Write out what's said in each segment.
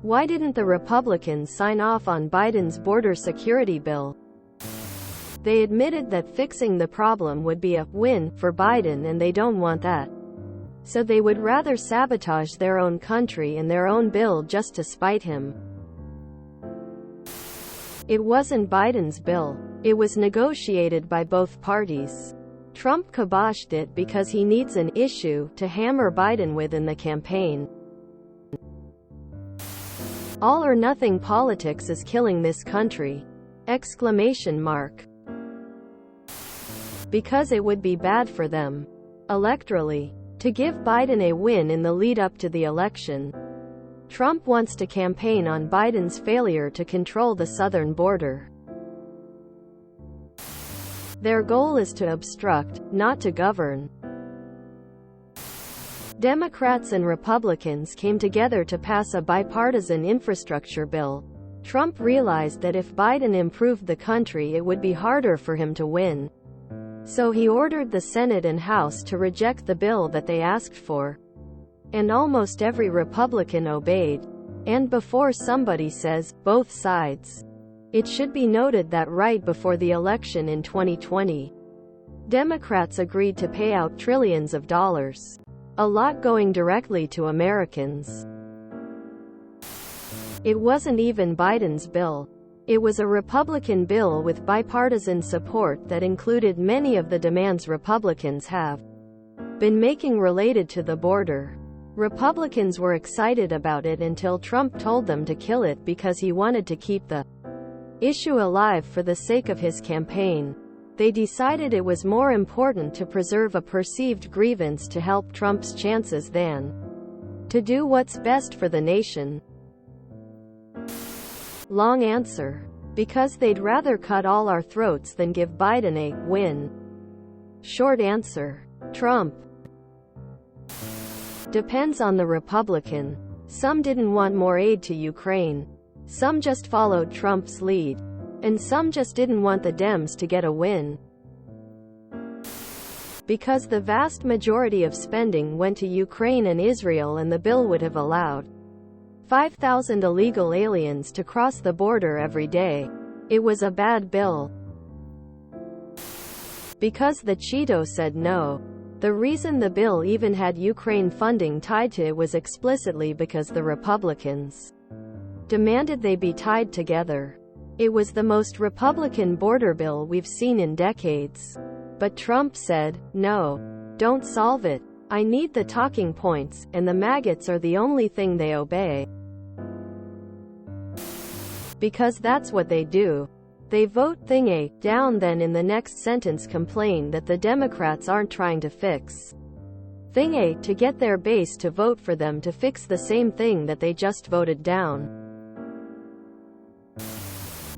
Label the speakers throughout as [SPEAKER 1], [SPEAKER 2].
[SPEAKER 1] Why didn't the Republicans sign off on Biden's border security bill? They admitted that fixing the problem would be a win for Biden, and they don't want that. So they would rather sabotage their own country and their own bill just to spite him. It wasn't Biden's bill. It was negotiated by both parties. Trump kiboshed it because he needs an issue to hammer Biden with in the campaign. All or nothing politics is killing this country! Exclamation mark. Because it would be bad for them. Electorally. To give Biden a win in the lead-up to the election. Trump wants to campaign on Biden's failure to control the southern border. Their goal is to obstruct, not to govern. Democrats and Republicans came together to pass a bipartisan infrastructure bill. Trump realized that if Biden improved the country, it would be harder for him to win. So he ordered the Senate and House to reject the bill that they asked for. And almost every Republican obeyed. And before somebody says, both sides. It should be noted that right before the election in 2020, Democrats agreed to pay out trillions of dollars. A lot going directly to Americans. It wasn't even Biden's bill. It was a Republican bill with bipartisan support that included many of the demands Republicans have been making related to the border. Republicans were excited about it until Trump told them to kill it because he wanted to keep the issue alive for the sake of his campaign. They decided it was more important to preserve a perceived grievance to help Trump's chances than to do what's best for the nation. Long answer. Because they'd rather cut all our throats than give Biden a win. Short answer. Trump. Depends on the Republican. Some didn't want more aid to Ukraine. Some just followed Trump's lead. And some just didn't want the Dems to get a win. Because the vast majority of spending went to Ukraine and Israel, and the bill would have allowed 5,000 illegal aliens to cross the border every day. It was a bad bill. Because the Cheeto said no. The reason the bill even had Ukraine funding tied to it was explicitly because the Republicans demanded they be tied together. It was the most Republican border bill we've seen in decades. But Trump said, no. Don't solve it. I need the talking points, and the maggots are the only thing they obey. Because that's what they do. They vote thing A down, then in the next sentence complain that the Democrats aren't trying to fix thing A to get their base to vote for them to fix the same thing that they just voted down.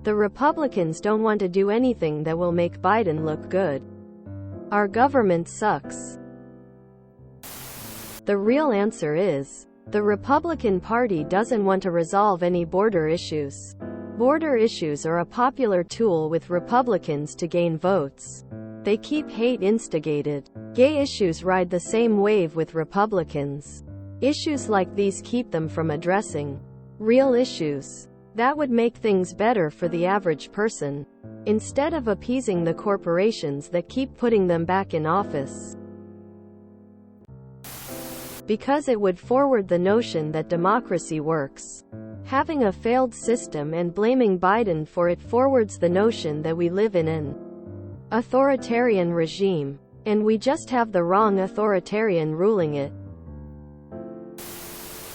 [SPEAKER 1] The Republicans don't want to do anything that will make Biden look good. Our government sucks. The real answer is, the Republican Party doesn't want to resolve any border issues. Border issues are a popular tool with Republicans to gain votes. They keep hate instigated. Gay issues ride the same wave with Republicans. Issues like these keep them from addressing real issues that would make things better for the average person, instead of appeasing the corporations that keep putting them back in office. Because it would forward the notion that democracy works. Having a failed system and blaming Biden for it forwards the notion that we live in an authoritarian regime, and we just have the wrong authoritarian ruling it.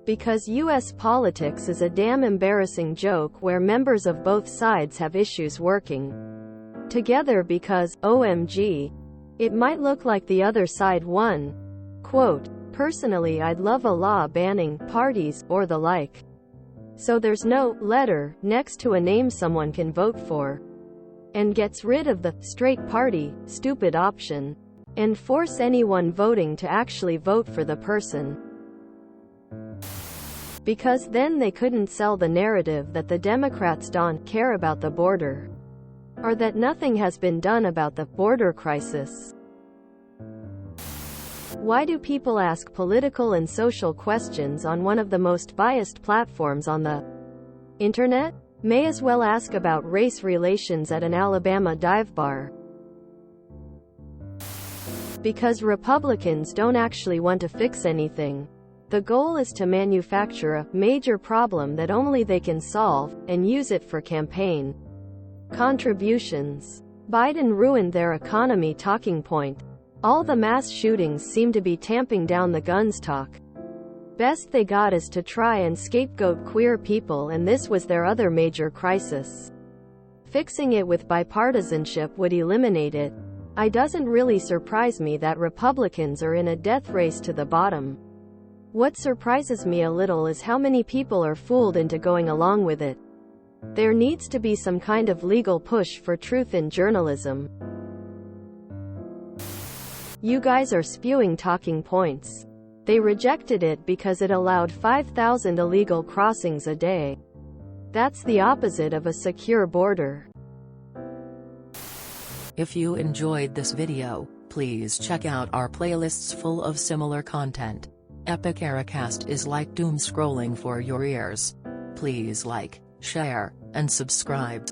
[SPEAKER 1] Because U.S. politics is a damn embarrassing joke where members of both sides have issues working together because, OMG, it might look like the other side won. Quote, personally I'd love a law banning parties, or the like. So there's no letter next to a name someone can vote for. And gets rid of the straight party, stupid option. And force anyone voting to actually vote for the person. Because then they couldn't sell the narrative that the Democrats don't care about the border. Or that nothing has been done about the border crisis. Why do people ask political and social questions on one of the most biased platforms on the internet? May as well ask about race relations at an Alabama dive bar. Because Republicans don't actually want to fix anything. The goal is to manufacture a major problem that only they can solve, and use it for campaign contributions. Biden ruined their economy talking point. All the mass shootings seem to be tamping down the guns talk. Best they got is to try and scapegoat queer people, and this was their other major crisis. Fixing it with bipartisanship would eliminate it. It doesn't really surprise me that Republicans are in a death race to the bottom. What surprises me a little is how many people are fooled into going along with it. There needs to be some kind of legal push for truth in journalism. You guys are spewing talking points. They rejected it because it allowed 5,000 illegal crossings a day. That's the opposite of a secure border.
[SPEAKER 2] If you enjoyed this video, please check out our playlists full of similar content. Epic Eracast is like doom scrolling for your ears. Please like, share, and subscribe.